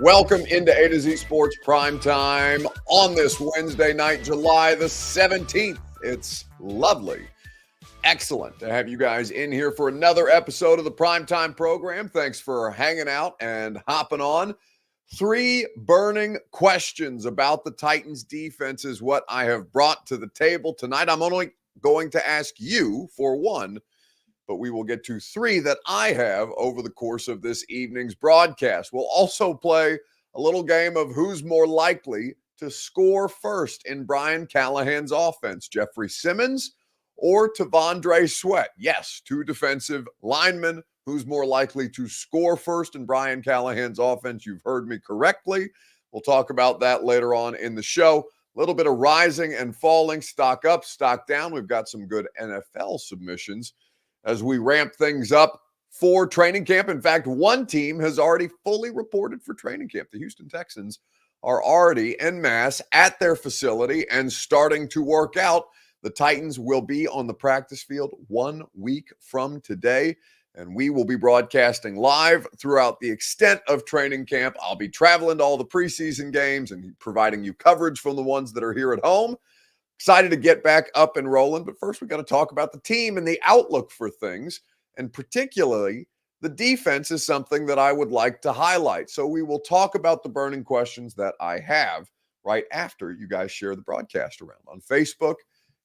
Welcome into A to Z Sports Prime Time on this Wednesday night, July the 17th. It's lovely, excellent to have you guys in here for another episode of the Primetime program. Thanks for hanging out and hopping on. 3 burning questions about the Titans defense is what I have brought to the table tonight. I'm only going to ask you for one, but we will get to 3 that I have over the course of this evening's broadcast. We'll also play a little game of who's more likely to score first in Brian Callahan's offense, Jeffrey Simmons or T'Vondre Sweat. Yes, 2 defensive linemen. Who's more likely to score first in Brian Callahan's offense? You've heard me correctly. We'll talk about that later on in the show. A little bit of rising and falling, stock up, stock down. We've got some good NFL submissions as we ramp things up for training camp. In fact, one team has already fully reported for training camp. The Houston Texans are already en masse at their facility and starting to work out. The Titans will be on the practice field 1 week from today, and we will be broadcasting live throughout the extent of training camp. I'll be traveling to all the preseason games and providing you coverage from the ones that are here at home. Excited to get back up and rolling, but first we got to talk about the team and the outlook for things, and particularly the defense is something that I would like to highlight. So we will talk about the burning questions that I have right after you guys share the broadcast around on Facebook,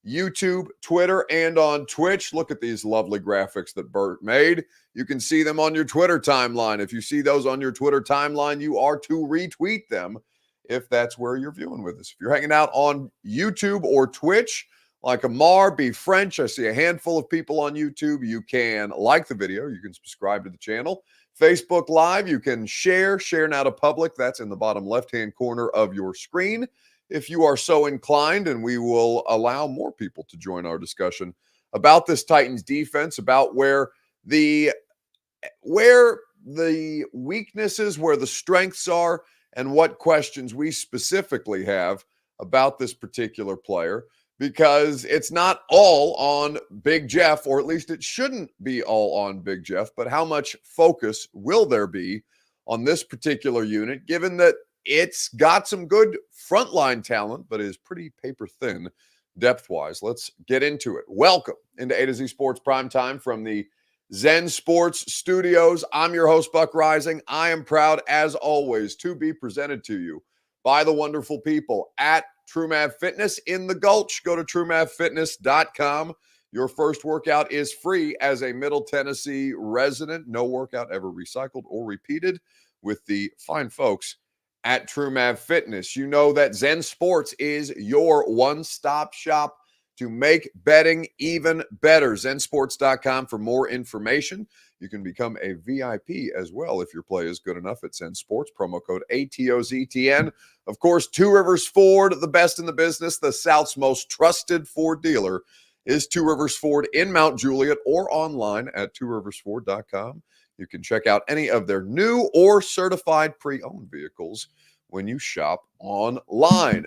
YouTube, Twitter, and on Twitch. Look at these lovely graphics that Bert made. You can see them on your Twitter timeline. If you see those on your Twitter timeline, you are to retweet them if that's where you're viewing with us. If you're hanging out on YouTube or Twitch, like Amar B. French, I see a handful of people on YouTube. You can like the video. You can subscribe to the channel. Facebook Live, you can share now to public. That's in the bottom left-hand corner of your screen if you are so inclined, and we will allow more people to join our discussion about this Titans defense, about where the weaknesses, where the strengths are, and what questions we specifically have about this particular player, because it's not all on Big Jeff, or at least it shouldn't be all on Big Jeff, but how much focus will there be on this particular unit, given that it's got some good frontline talent, but is pretty paper thin depth-wise. Let's get into it. Welcome into A to Z Sports Primetime from the Zen Sports Studios. I'm your host, Buck Rising. I am proud, as always, to be presented to you by the wonderful people at TrueMav Fitness in the Gulch. Go to TrueMavFitness.com. Your first workout is free as a Middle Tennessee resident. No workout ever recycled or repeated with the fine folks at TrueMav Fitness. You know that Zen Sports is your one-stop shop to make betting even better. ZenSports.com for more information. You can become a VIP as well if your play is good enough at Zen Sports. Promo code ATOZTN. Of course, Two Rivers Ford, the best in the business, the South's most trusted Ford dealer is Two Rivers Ford in Mount Juliet, or online at tworiversford.com. You can check out any of their new or certified pre-owned vehicles when you shop online.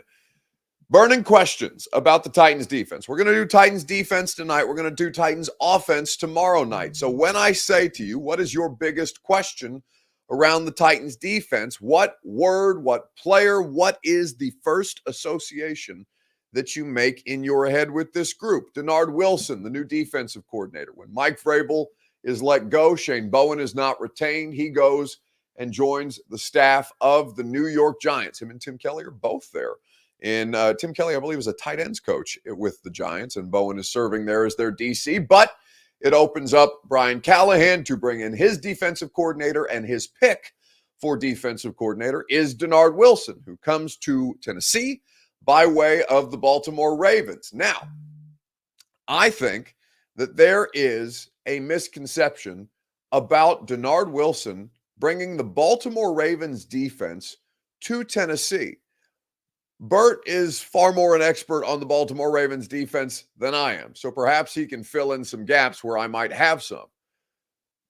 Burning questions about the Titans defense. We're going to do Titans defense tonight. We're going to do Titans offense tomorrow night. So when I say to you, what is your biggest question around the Titans defense? What word, what player, what is the first association that you make in your head with this group? Denard Wilson, the new defensive coordinator. When Mike Vrabel is let go, Shane Bowen is not retained. He goes and joins the staff of the New York Giants. Him and Tim Kelly are both there. And Tim Kelly, I believe, is a tight ends coach with the Giants, and Bowen is serving there as their DC. But it opens up Brian Callahan to bring in his defensive coordinator, and his pick for defensive coordinator is Denard Wilson, who comes to Tennessee by way of the Baltimore Ravens. Now, I think that there is a misconception about Denard Wilson bringing the Baltimore Ravens defense to Tennessee. Bert is far more an expert on the Baltimore Ravens defense than I am, so perhaps he can fill in some gaps where I might have some.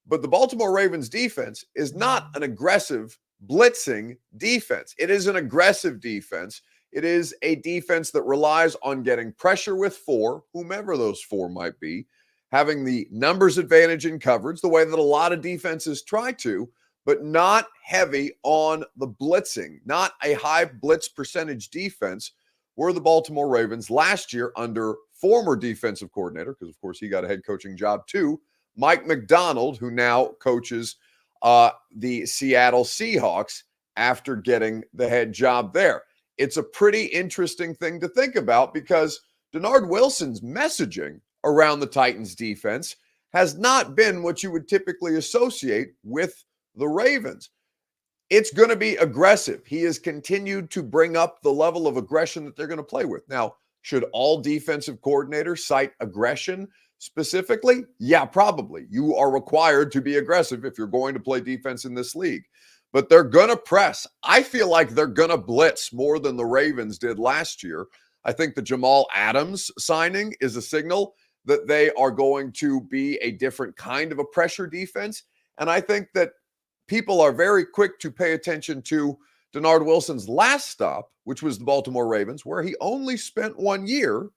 But the Baltimore Ravens defense is not an aggressive, blitzing defense. It is an aggressive defense. It is a defense that relies on getting pressure with 4, whomever those 4 might be, having the numbers advantage in coverage, the way that a lot of defenses try to, but not heavy on the blitzing, not a high blitz percentage defense, were the Baltimore Ravens last year under former defensive coordinator, because of course he got a head coaching job too, Mike Macdonald, who now coaches the Seattle Seahawks after getting the head job there. It's a pretty interesting thing to think about because Denard Wilson's messaging around the Titans defense has not been what you would typically associate with the Ravens. It's going to be aggressive. He has continued to bring up the level of aggression that they're going to play with. Now, should all defensive coordinators cite aggression specifically? Yeah, probably. You are required to be aggressive if you're going to play defense in this league. But they're going to press. I feel like they're going to blitz more than the Ravens did last year. I think the Jamal Adams signing is a signal that they are going to be a different kind of a pressure defense. And I think that people are very quick to pay attention to Denard Wilson's last stop, which was the Baltimore Ravens, where he only spent 1 year,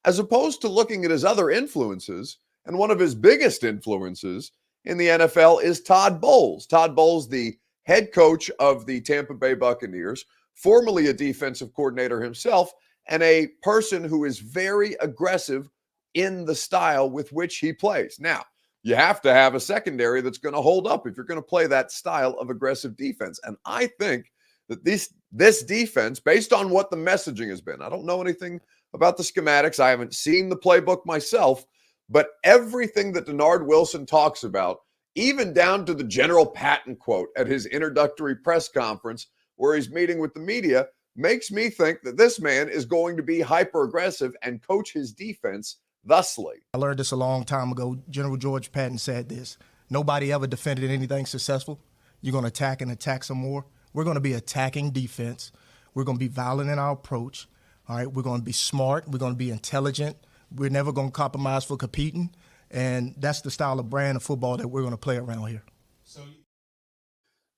as opposed to looking at his other influences. And one of his biggest influences in the NFL is Todd Bowles. Todd Bowles, the head coach of the Tampa Bay Buccaneers, formerly a defensive coordinator himself, and a person who is very aggressive in the style with which he plays. Now, you have to have a secondary that's going to hold up if you're going to play that style of aggressive defense. And I think that this defense, based on what the messaging has been, I don't know anything about the schematics. I haven't seen the playbook myself, but everything that Denard Wilson talks about, even down to the General Patton quote at his introductory press conference where he's meeting with the media, makes me think that this man is going to be hyper aggressive and coach his defense thusly. I learned this a long time ago. General George Patton said this: nobody ever defended anything successful. You're going to attack and attack some more. We're going to be attacking defense. We're going to be violent in our approach. All right, we're going to be smart. We're going to be intelligent. We're never going to compromise for competing. And that's the style of brand of football that we're going to play around here.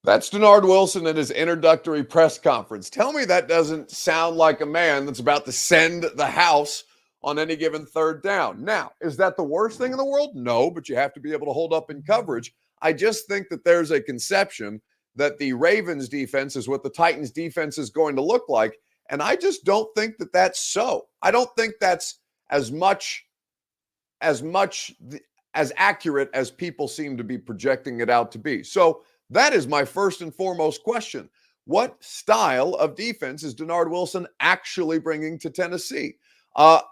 That's Denard Wilson at his introductory press conference. Tell me that doesn't sound like a man that's about to send the house on any given third down. Now, is that the worst thing in the world? No, but you have to be able to hold up in coverage. I just think that there's a conception that the Ravens defense is what the Titans defense is going to look like. And I just don't think that that's so. I don't think that's as accurate as people seem to be projecting it out to be. So that is my first and foremost question. What style of defense is Denard Wilson actually bringing to Tennessee?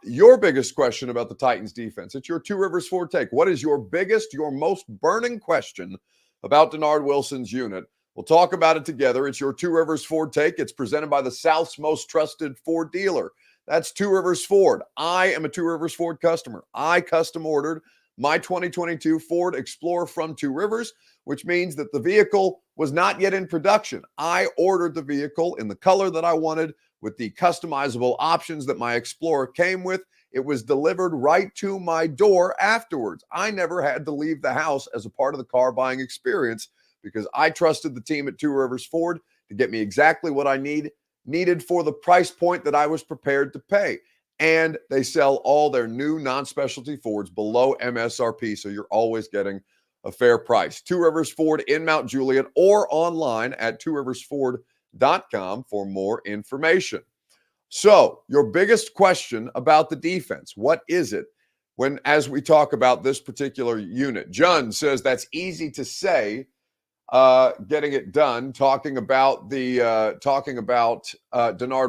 Your biggest question about the Titans defense, it's your Two Rivers Ford take. What is your biggest, your most burning question about Denard Wilson's unit? We'll talk about it together. It's your Two Rivers Ford take. It's presented by the South's most trusted Ford dealer. That's Two Rivers Ford. I am a Two Rivers Ford customer. I custom ordered my 2022 Ford Explorer from Two Rivers, which means that the vehicle was not yet in production. I ordered the vehicle in the color that I wanted with the customizable options that my Explorer came with. It was delivered right to my door afterwards. I never had to leave the house as a part of the car buying experience because I trusted the team at Two Rivers Ford to get me exactly what I needed for the price point that I was prepared to pay. And they sell all their new non-specialty Fords below MSRP, so you're always getting a fair price. Two Rivers Ford in Mount Juliet or online at tworiversford.com for more information. So your biggest question about the defense, what is it as we talk about this particular unit? Jun says that's easy to say, getting it done, talking about Denard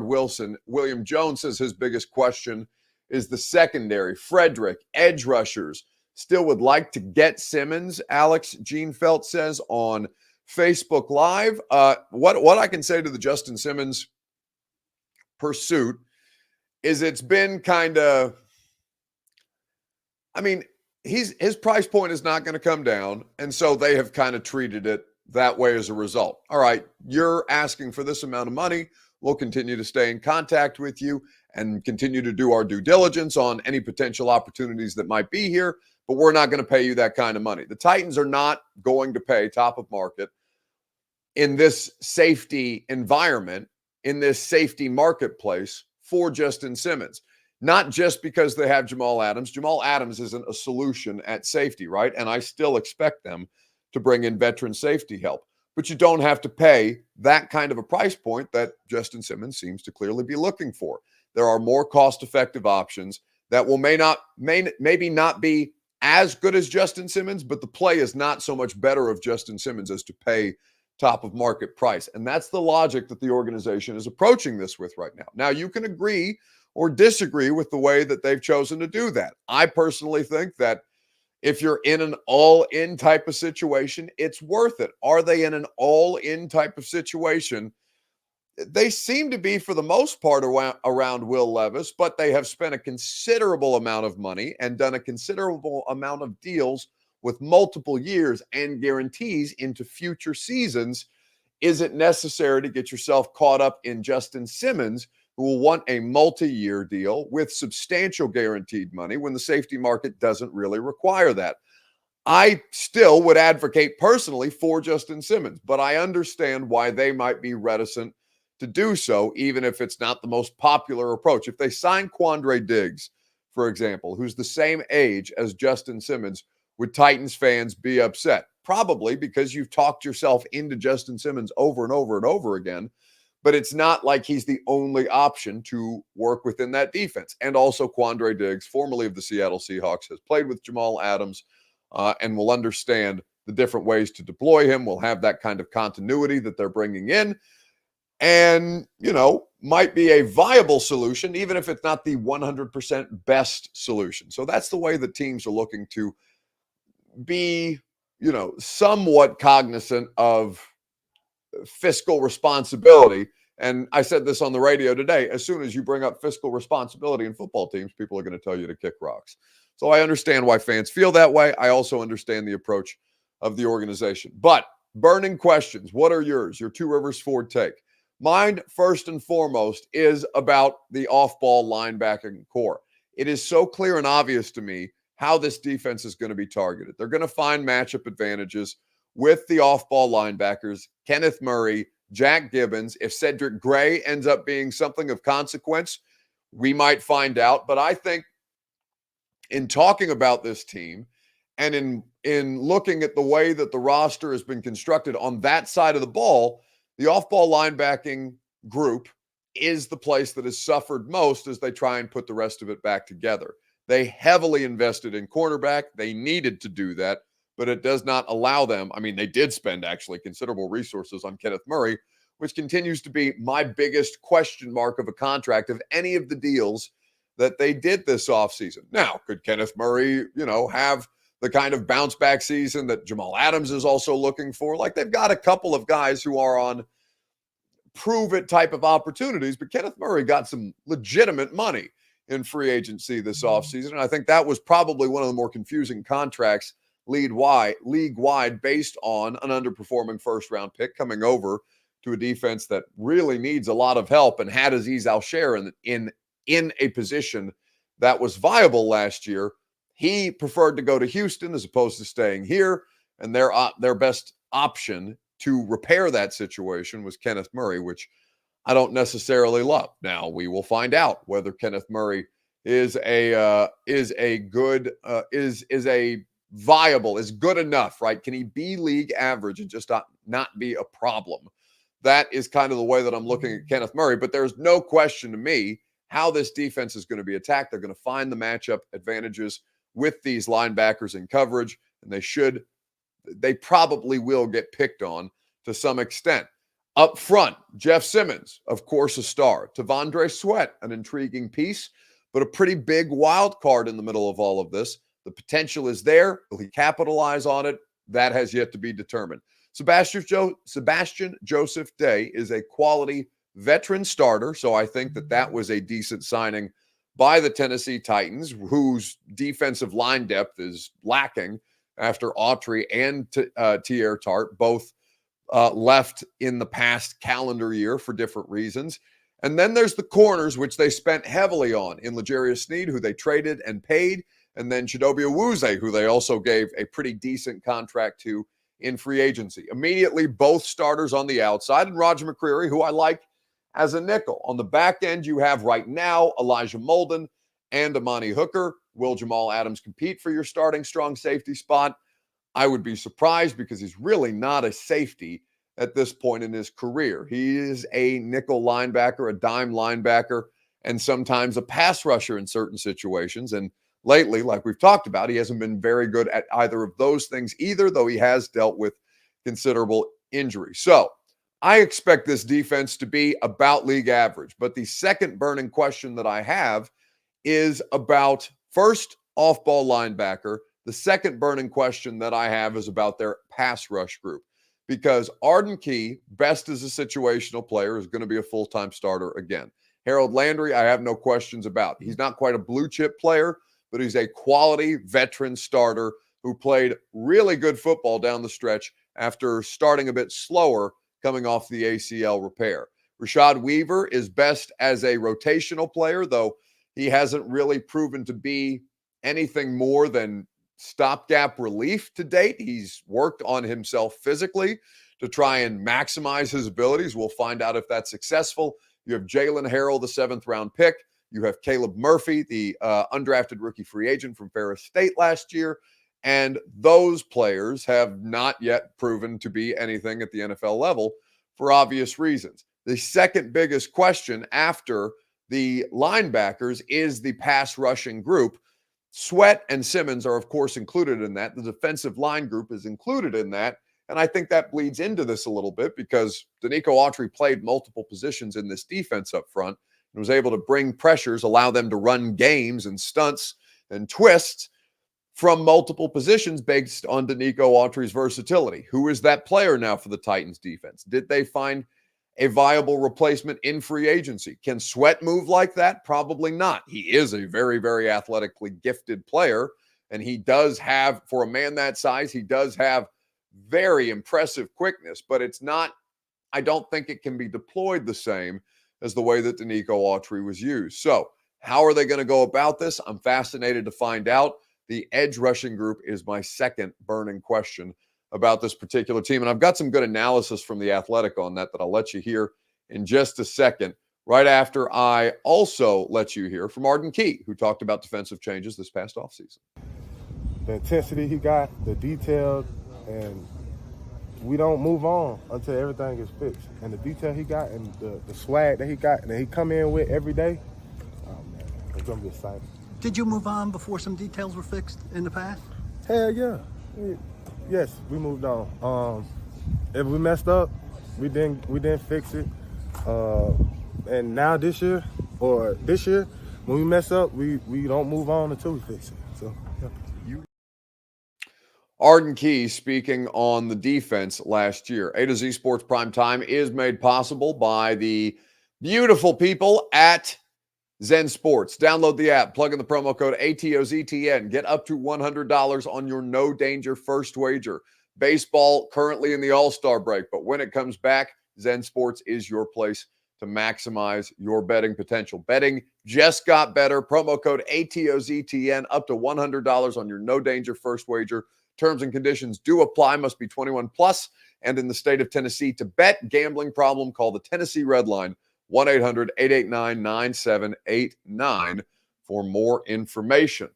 Wilson. William Jones says his biggest question is the secondary. Frederick, edge rushers, still would like to get Simmons. Alex Genefelt says on Facebook Live. What I can say to the Justin Simmons pursuit is it's been kind of, I mean, his price point is not going to come down, and so they have kind of treated it that way as a result. All right, you're asking for this amount of money. We'll continue to stay in contact with you and continue to do our due diligence on any potential opportunities that might be here, but we're not going to pay you that kind of money. The Titans are not going to pay top of market in this safety environment, in this safety marketplace for Justin Simmons. Not just because they have Jamal Adams. Jamal Adams isn't a solution at safety, right? And I still expect them to bring in veteran safety help. but you don't have to pay that kind of a price point that Justin Simmons seems to clearly be looking for. There are more cost-effective options that will maybe not be as good as Justin Simmons, but the play is not so much better of Justin Simmons as to pay top of market price. And that's the logic that the organization is approaching this with right now. Now, you can agree or disagree with the way that they've chosen to do that. I personally think that if you're in an all-in type of situation, it's worth it. Are they in an all-in type of situation? They seem to be, for the most part, around Will Levis, but they have spent a considerable amount of money and done a considerable amount of deals with multiple years and guarantees into future seasons. Is it necessary to get yourself caught up in Justin Simmons, who will want a multi-year deal with substantial guaranteed money when the safety market doesn't really require that? I still would advocate personally for Justin Simmons, but I understand why they might be reticent to do so, even if it's not the most popular approach. If they sign Quandre Diggs, for example, who's the same age as Justin Simmons, would Titans fans be upset? Probably, because you've talked yourself into Justin Simmons over and over and over again, but it's not like he's the only option to work within that defense. And also Quandre Diggs, formerly of the Seattle Seahawks, has played with Jamal Adams and will understand the different ways to deploy him, will have that kind of continuity that they're bringing in, and, might be a viable solution, even if it's not the 100% best solution. So that's the way that teams are looking to be, somewhat cognizant of fiscal responsibility. And I said this on the radio today: as soon as you bring up fiscal responsibility in football teams, people are going to tell you to kick rocks. So I understand why fans feel that way. I also understand the approach of the organization. But burning questions, what are yours? Your Two Rivers Ford take. Mine, first and foremost, is about the off-ball linebacking core. It is so clear and obvious to me how this defense is going to be targeted. They're going to find matchup advantages with the off-ball linebackers, Kenneth Murray, Jack Gibbons. If Cedric Gray ends up being something of consequence, we might find out. But I think in talking about this team and in looking at the way that the roster has been constructed on that side of the ball, the off-ball linebacking group is the place that has suffered most as they try and put the rest of it back together. They heavily invested in cornerback. They needed to do that, but it does not allow them. I mean, they did spend actually considerable resources on Kenneth Murray, which continues to be my biggest question mark of a contract of any of the deals that they did this offseason. Now, could Kenneth Murray, have the kind of bounce back season that Jamal Adams is also looking for? Like, they've got a couple of guys who are on prove it type of opportunities, but Kenneth Murray got some legitimate money in free agency this offseason. And I think that was probably one of the more confusing contracts league-wide based on an underperforming first-round pick coming over to a defense that really needs a lot of help and had Azeez Al-Shaair in a position that was viable last year. He preferred to go to Houston as opposed to staying here, and their best option to repair that situation was Kenneth Murray, which I don't necessarily love. Now, we will find out whether Kenneth Murray is good enough, right? Can he be league average and just not be a problem? That is kind of the way that I'm looking at Kenneth Murray. But there's no question to me how this defense is going to be attacked. They're going to find the matchup advantages with these linebackers in coverage, and they probably will get picked on to some extent. Up front, Jeff Simmons, of course, a star. Tavondre Sweat, an intriguing piece, but a pretty big wild card in the middle of all of this. The potential is there. Will he capitalize on it? That has yet to be determined. Sebastian Joseph Day is a quality veteran starter, so I think that was a decent signing by the Tennessee Titans, whose defensive line depth is lacking after Autry and Tier Tart both left in the past calendar year for different reasons. And then there's the corners, which they spent heavily on in L'Jarius Sneed, who they traded and paid, and then Chidobe Awuzie, who they also gave a pretty decent contract to in free agency. Immediately, both starters on the outside, and Roger McCreary, who I like as a nickel. On the back end, you have right now Elijah Molden and Amani Hooker. Will Jamal Adams compete for your starting strong safety spot? I would be surprised because he's really not a safety. at this point in his career. He is a nickel linebacker, a dime linebacker, and sometimes a pass rusher in certain situations. And lately, like we've talked about, he hasn't been very good at either of those things either, though he has dealt with considerable injury. So I expect this defense to be about league average. But the second burning question that I have is about, first, off-ball linebacker. The second burning question that I have is about their pass rush group, because Arden Key, best as a situational player, is going to be a full-time starter again. Harold Landry, I have no questions about. He's not quite a blue-chip player, but he's a quality veteran starter who played really good football down the stretch after starting a bit slower coming off the ACL repair. Rashad Weaver is best as a rotational player, though he hasn't really proven to be anything more than stopgap relief to date. He's worked on himself physically to try and maximize his abilities. We'll find out if that's successful. You have Jalen Harrell, the 7th-round pick. You have Caleb Murphy, the undrafted rookie free agent from Ferris State last year. And those players have not yet proven to be anything at the NFL level for obvious reasons. The second biggest question after the linebackers is the pass rushing group. Sweat and Simmons are, of course, included in that. The defensive line group is included in that. And I think that bleeds into this a little bit because Danico Autry played multiple positions in this defense up front and was able to bring pressures, allow them to run games and stunts and twists from multiple positions based on Danico Autry's versatility. Who is that player now for the Titans defense? Did they find a viable replacement in free agency? Can Sweat move like that? Probably not. He is a very, very athletically gifted player, and he does have, for a man that size, he does have very impressive quickness, but it's not, I don't think it can be deployed the same as the way that Danico Autry was used. So how are they going to go about this? I'm fascinated to find out. The edge rushing group is my second burning question about this particular team. And I've got some good analysis from The Athletic on that I'll let you hear in just a second, right after I also let you hear from Arden Key, who talked about defensive changes this past offseason. The intensity he got, the detail, and we don't move on until everything is fixed. And the detail he got and the swag that he got and that he come in with every day, oh man, it's going to be exciting. Did you move on before some details were fixed in the past? Hell yeah. Yes, we moved on. If we messed up, we didn't fix it. And now this year, when we mess up, we don't move on until we fix it. So yeah. Arden Key speaking on the defense last year. A to Z Sports Prime Time is made possible by the beautiful people at Zen Sports. Download the app, plug in the promo code ATOZTN, get up to $100 on your no danger first wager. Baseball currently in the All-Star break, but when it comes back, Zen Sports is your place to maximize your betting potential. Betting just got better. Promo code ATOZTN, up to $100 on your no danger first wager. Terms and conditions do apply. Must be 21 plus and in the state of Tennessee. To bet, gambling problem, call the Tennessee Red Line, 1-800-889-9789 for more information.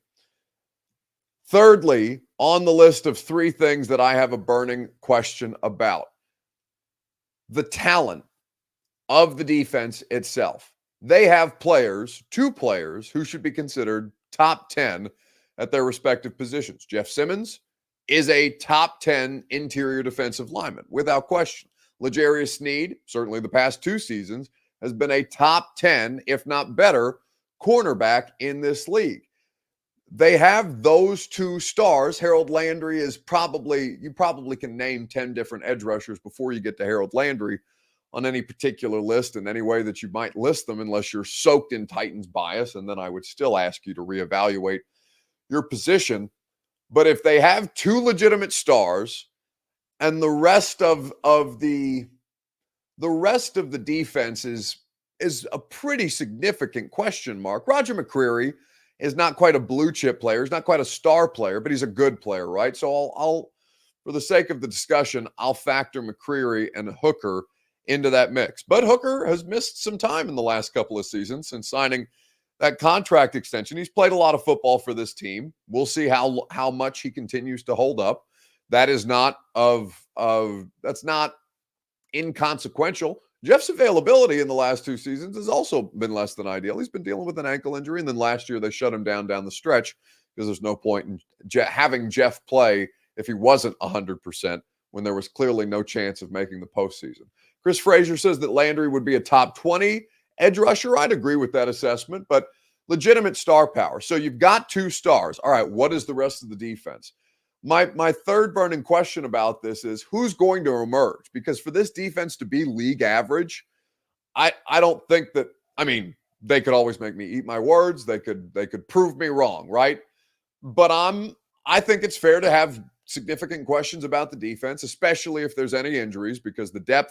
Thirdly, on the list of three things that I have a burning question about, the talent of the defense itself. They have players, two players, who should be considered top 10 at their respective positions. Jeff Simmons is a top 10 interior defensive lineman, without question. L'Jarius Sneed, certainly the past two seasons, has been a top 10, if not better, cornerback in this league. They have those two stars. Harold Landry is you probably can name 10 different edge rushers before you get to Harold Landry on any particular list in any way that you might list them, unless you're soaked in Titans bias, and then I would still ask you to reevaluate your position. But if they have two legitimate stars and the rest of the defense is a pretty significant question mark. Roger McCreary is not quite a blue chip player. He's not quite a star player, but he's a good player, right? So I'll for the sake of the discussion, I'll factor McCreary and Hooker into that mix. But Hooker has missed some time in the last couple of seasons since signing that contract extension. He's played a lot of football for this team. We'll see how much he continues to hold up. That is not inconsequential. Jeff's availability in the last 2 seasons has also been less than ideal. He's been dealing with an ankle injury, and then last year they shut him down the stretch because there's no point in having Jeff play if he wasn't 100% when there was clearly no chance of making the postseason. Chris Frazier says that Landry would be a top 20 edge rusher. I'd agree with that assessment, but legitimate star power. So you've got 2 stars. All right, what is the rest of the defense? My third burning question about this is who's going to emerge? Because for this defense to be league average, I don't think that, I mean, they could always make me eat my words. They could prove me wrong, right? But I think it's fair to have significant questions about the defense, especially if there's any injuries, because the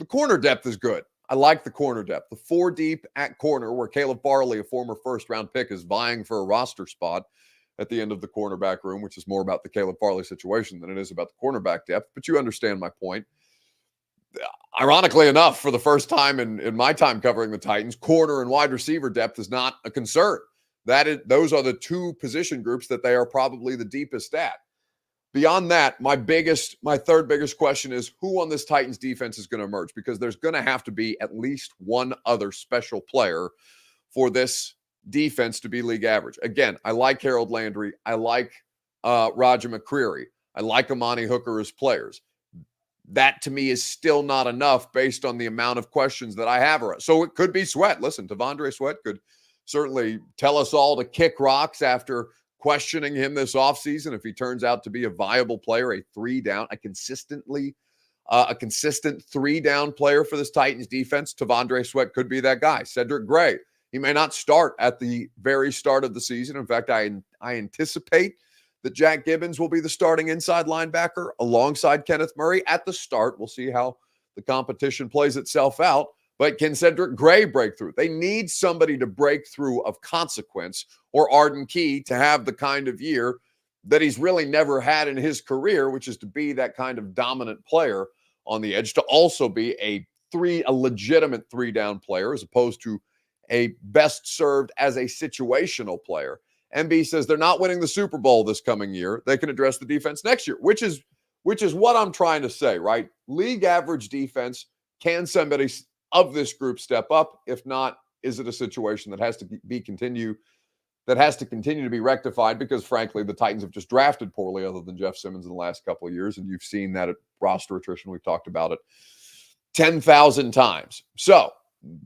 corner depth is good. I like the corner depth. The 4 deep at corner, where Caleb Farley, a former first-round pick, is vying for a roster spot at the end of the cornerback room, which is more about the Caleb Farley situation than it is about the cornerback depth. But you understand my point. Ironically enough, for the first time in my time covering the Titans, corner and wide receiver depth is not a concern. Those are the 2 position groups that they are probably the deepest at. Beyond that, my third biggest question is who on this Titans defense is going to emerge, because there's going to have to be at least one other special player for this defense to be league average. Again, I like Harold Landry. I like Roger McCreary. I like Amani Hooker as players. That to me is still not enough based on the amount of questions that I have. So it could be Sweat. Listen, T'Vondre Sweat could certainly tell us all to kick rocks after questioning him this offseason. If he turns out to be a viable player, a consistent 3-down player for this Titans defense, T'Vondre Sweat could be that guy. Cedric Gray, he may not start at the very start of the season. In fact, I anticipate that Jack Gibbons will be the starting inside linebacker alongside Kenneth Murray at the start. We'll see how the competition plays itself out. But can Cedric Gray break through? They need somebody to break through of consequence, or Arden Key to have the kind of year that he's really never had in his career, which is to be that kind of dominant player on the edge, to also be a legitimate 3-down player as opposed to a best served as a situational player. MB says they're not winning the Super Bowl this coming year. They can address the defense next year, which is what I'm trying to say, right? League average defense. Can somebody of this group step up? If not, is it a situation that has to continue to be rectified? Because frankly, the Titans have just drafted poorly other than Jeff Simmons in the last couple of years. And you've seen that at roster attrition. We've talked about it 10,000 times. So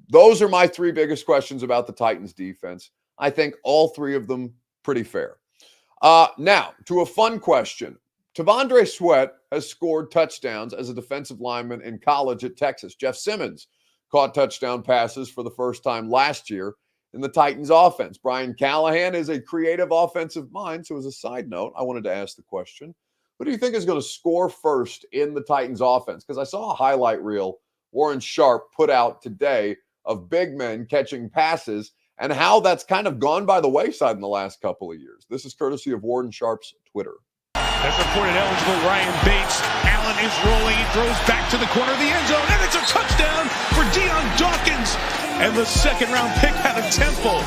those are my 3 biggest questions about the Titans defense. I think all 3 of them pretty fair. Now, to a fun question. T'Vondre Sweat has scored touchdowns as a defensive lineman in college at Texas. Jeff Simmons caught touchdown passes for the first time last year in the Titans offense. Brian Callahan is a creative offensive mind. So as a side note, I wanted to ask the question, who do you think is going to score first in the Titans offense? Because I saw a highlight reel Warren Sharp put out today of big men catching passes and how that's kind of gone by the wayside in the last couple of years. This is courtesy of Warren Sharp's Twitter. As reported eligible, Ryan Bates. Allen is rolling. He throws back to the corner of the end zone, and it's a touchdown for Deion Dawkins. And the second-round pick out of Temple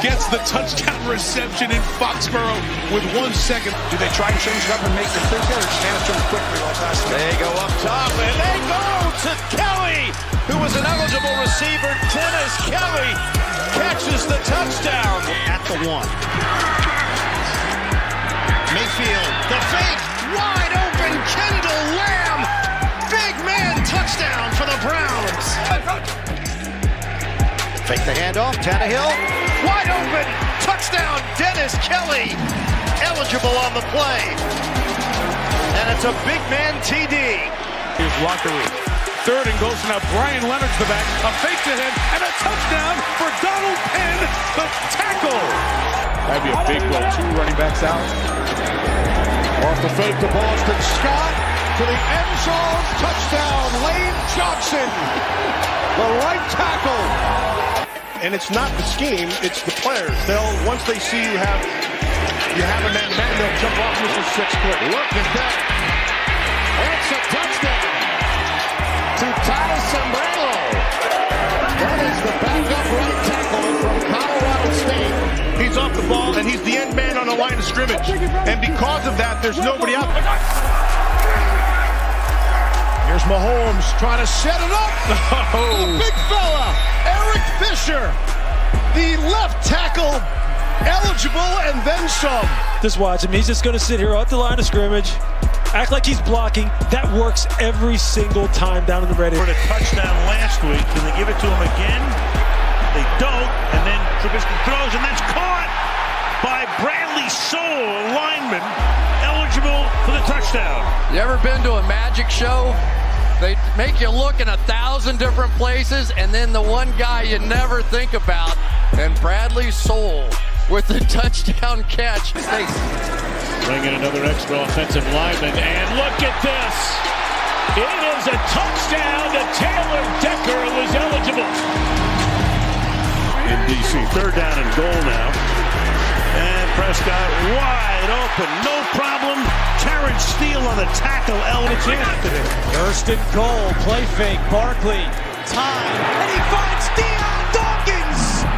gets the touchdown reception in Foxborough with 1 second. Do they try and change it up and make the quick here, or stand it to him quickly like last time? They go up top, and they go to Kelly, who was an eligible receiver. Dennis Kelly catches the touchdown at the 1. Mayfield, the fake, wide open, Kendall Lamb, big man touchdown for the Browns. Fake the handoff, Tannehill, wide open, touchdown, Dennis Kelly, eligible on the play. And it's a big man TD. Here's Lockery. 3rd and goes to now Brian Leonard's the back, a fake to him, and a touchdown for Donald Penn, the tackle. That'd be a big blow, 2 running backs out. Off the fake to Boston Scott to the end zone, touchdown, Lane Johnson, the right tackle. And it's not the scheme, it's the players. Once they see you have a man-to-man, they'll jump off with a 6-foot. Look at that. It's a touchdown to Tyler Sombrero. That is the backup right tackle from Colorado State. He's off the ball, and he's the end man on the line of scrimmage. And because of that, there's nobody out. Here's Mahomes trying to set it up. The big fella, Eric Fisher, the left tackle, eligible and then some. Just watch him. He's just going to sit here at the line of scrimmage, act like he's blocking. That works every single time down in the red area. For the touchdown last week, can they give it to him again? They don't, and then Trubisky throws, and that's caught by Bradley Soul, lineman, eligible for the touchdown. You ever been to a magic show? They make you look in 1,000 different places, and then the one guy you never think about, and Bradley Soul with the touchdown catch. Bring in another extra offensive lineman, and look at this. It is a touchdown to Taylor Decker, who is eligible. In D.C., third down and goal now. And Prescott wide open, no problem. Terrence Steele on the tackle, Elwich after it. First and goal, play fake, Barkley, time, and he finds Deion Dawkins,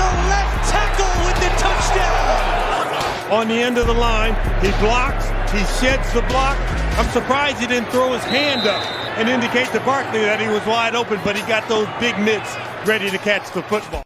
the left tackle with the touchdown. On the end of the line, he blocks, he sheds the block. I'm surprised he didn't throw his hand up and indicate to Barkley that he was wide open, but he got those big mitts ready to catch the football.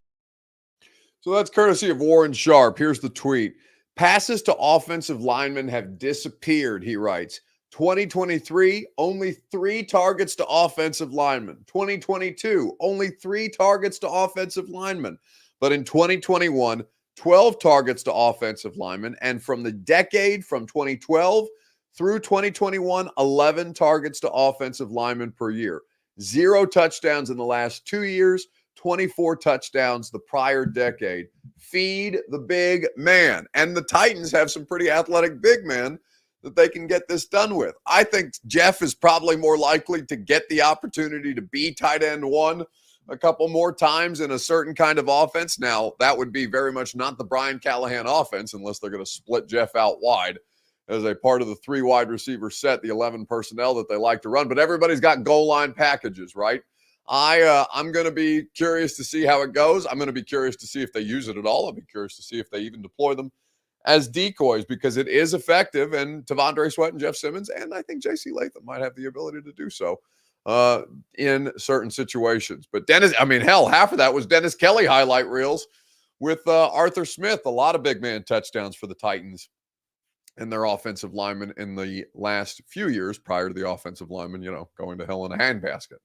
So that's courtesy of Warren Sharp. Here's the tweet. Passes to offensive linemen have disappeared, he writes. 2023, only 3 targets to offensive linemen. 2022, only 3 targets to offensive linemen. But in 2021, 12 targets to offensive linemen. And from the decade from 2012 through 2021, 11 targets to offensive linemen per year. 0 touchdowns in the last 2 years. 24 touchdowns the prior decade. Feed the big man. And the Titans have some pretty athletic big men that they can get this done with. I think Jeff is probably more likely to get the opportunity to be tight end 1 a couple more times in a certain kind of offense. Now, that would be very much not the Brian Callahan offense unless they're going to split Jeff out wide as a part of the 3 wide receiver set, the 11 personnel that they like to run. But everybody's got goal line packages, right? I'm going to be curious to see how it goes. I'm going to be curious to see if they use it at all. I'll be curious to see if they even deploy them as decoys because it is effective. And Tavondre Sweat and Jeff Simmons, and I think J.C. Latham might have the ability to do so in certain situations. But half of that was Dennis Kelly highlight reels with Arthur Smith. A lot of big man touchdowns for the Titans and their offensive linemen in the last few years prior to the offensive linemen, going to hell in a handbasket.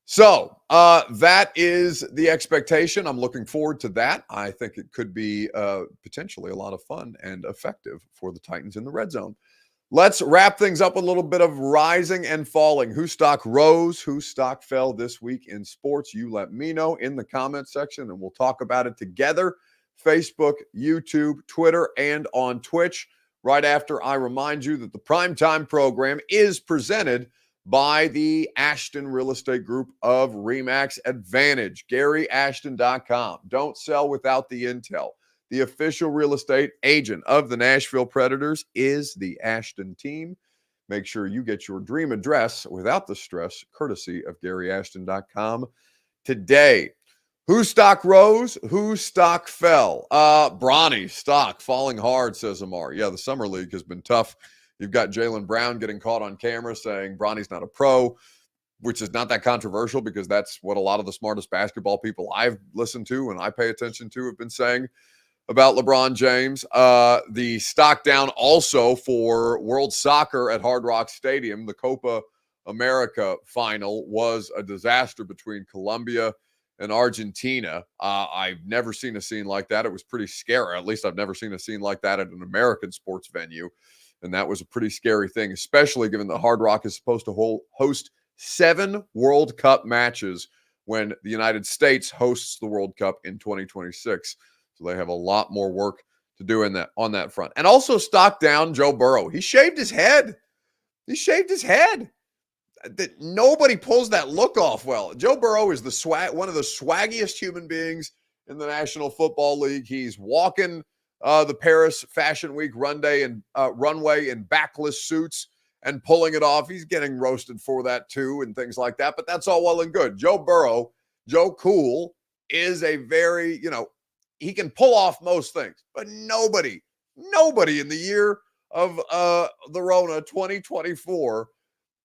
So that is the expectation. I'm looking forward to that. I think it could be potentially a lot of fun and effective for the Titans in the red zone. Let's wrap things up with a little bit of rising and falling. Whose stock rose? Whose stock fell this week in sports? You let me know in the comment section, and we'll talk about it together. Facebook, YouTube, Twitter, and on Twitch. Right after I remind you that the Primetime program is presented by the Ashton Real Estate Group of RE/MAX Advantage. GaryAshton.com. Don't sell without the intel. The official real estate agent of the Nashville Predators is the Ashton team. Make sure you get your dream address without the stress, courtesy of GaryAshton.com today. Whose stock rose? Whose stock fell? Bronny's stock falling hard, says Amar. Yeah, the Summer League has been tough. You've got Jaylen Brown getting caught on camera saying Bronny's not a pro, which is not that controversial because that's what a lot of the smartest basketball people I've listened to and I pay attention to have been saying about LeBron James. The stock down also for World Soccer at Hard Rock Stadium. The Copa America final was a disaster between Colombia and Argentina. I've never seen a scene like that. It was pretty scary. At least I've never seen a scene like that at an American sports venue. And that was a pretty scary thing, especially given that Hard Rock is supposed to host 7 World Cup matches when the United States hosts the World Cup in 2026. So they have a lot more work to do on that front. And also stock down Joe Burrow. He shaved his head. That nobody pulls that look off well. Joe Burrow is one of the swaggiest human beings in the National Football League. He's walking the Paris Fashion Week runway in backless suits and pulling it off. He's getting roasted for that too and things like that, but that's all well and good. Joe Burrow, Joe Cool, is a very, he can pull off most things, but nobody in the year of the Rona 2024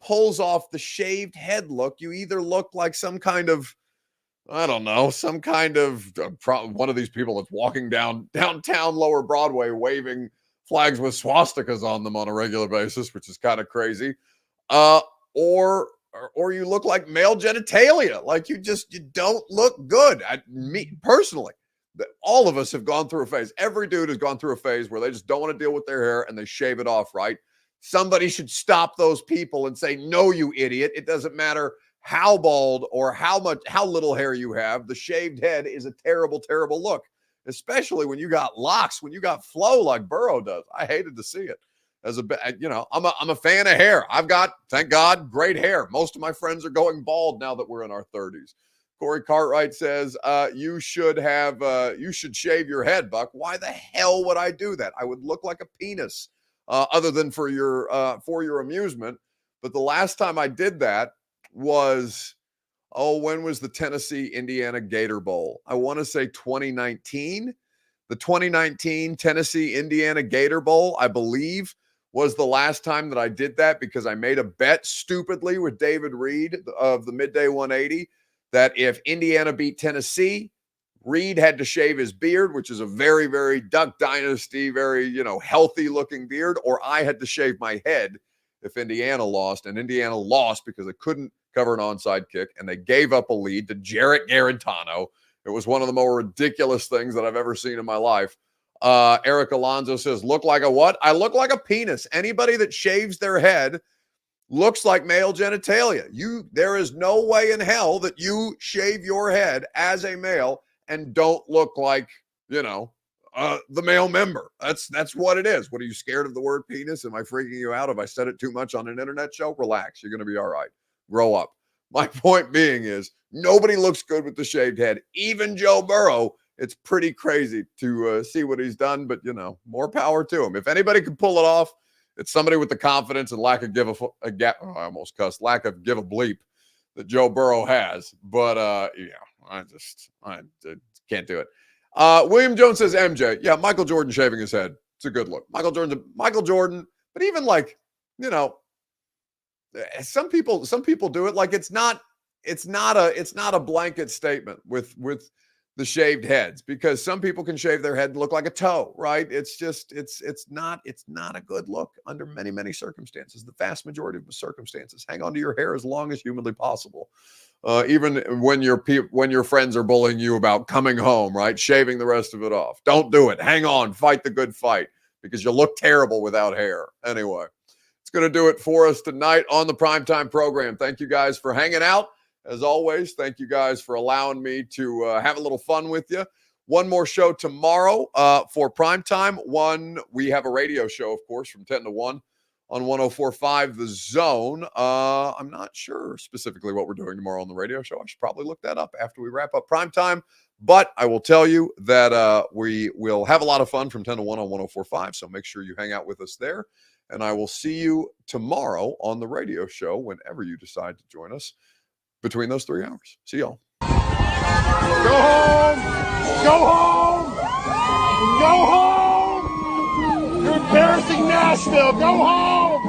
pulls off the shaved head look, you either look like some kind of, I don't know, some kind of one of these people that's walking downtown Lower Broadway waving flags with swastikas on them on a regular basis, which is kind of crazy. Or you look like male genitalia. Like you don't look good. Me personally, all of us have gone through a phase. Every dude has gone through a phase where they just don't want to deal with their hair and they shave it off, right? Somebody should stop those people and say, no, you idiot. It doesn't matter how bald or how little hair you have. The shaved head is a terrible, terrible look, especially when you got locks, when you got flow like Burrow does. I hated to see it. I'm a fan of hair. I've got, thank God, great hair. Most of my friends are going bald now that we're in our 30s. Corey Cartwright says, you should shave your head, Buck. Why the hell would I do that? I would look like a penis. Other than for your amusement. But the last time I did that was, when was the Tennessee-Indiana Gator Bowl? I want to say 2019. The 2019 Tennessee-Indiana Gator Bowl, I believe, was the last time that I did that because I made a bet stupidly with David Reed of the Midday 180 that if Indiana beat Tennessee, Reed had to shave his beard, which is a very, very Duck Dynasty, very, healthy looking beard, or I had to shave my head if Indiana lost. And Indiana lost because they couldn't cover an onside kick, and they gave up a lead to Jarrett Garantano. It was one of the more ridiculous things that I've ever seen in my life. Eric Alonso says, look like a what? I look like a penis. Anybody that shaves their head looks like male genitalia. There is no way in hell that you shave your head as a male and don't look like, the male member. That's what it is. What, are you scared of the word penis? Am I freaking you out? Have I said it too much on an internet show? Relax. You're going to be all right. Grow up. My point being is nobody looks good with the shaved head. Even Joe Burrow. It's pretty crazy to see what he's done, but, more power to him. If anybody can pull it off, it's somebody with the confidence and lack of give a bleep that Joe Burrow has. But, I can't do it. William Jones says, MJ, yeah, Michael Jordan shaving his head. It's a good look. Michael Jordan, but even like, some people do it. Like it's not a blanket statement with the shaved heads, because some people can shave their head and look like a toe, right? It's not a good look under many, many circumstances. The vast majority of the circumstances. Hang on to your hair as long as humanly possible. Even when your friends are bullying you about coming home, right? Shaving the rest of it off. Don't do it. Hang on. Fight the good fight, because you look terrible without hair. Anyway, it's going to do it for us tonight on the Primetime program. Thank you guys for hanging out. As always, thank you guys for allowing me to have a little fun with you. One more show tomorrow for Primetime. We have a radio show, of course, from 10 to 1 on 104.5 The Zone. I'm not sure specifically what we're doing tomorrow on the radio show. I should probably look that up after we wrap up Primetime. But I will tell you that we will have a lot of fun from 10 to 1 on 104.5. So make sure you hang out with us there. And I will see you tomorrow on the radio show whenever you decide to join us between those 3 hours. See y'all. Go home! Go home! Go home! You're embarrassing Nashville. Go home!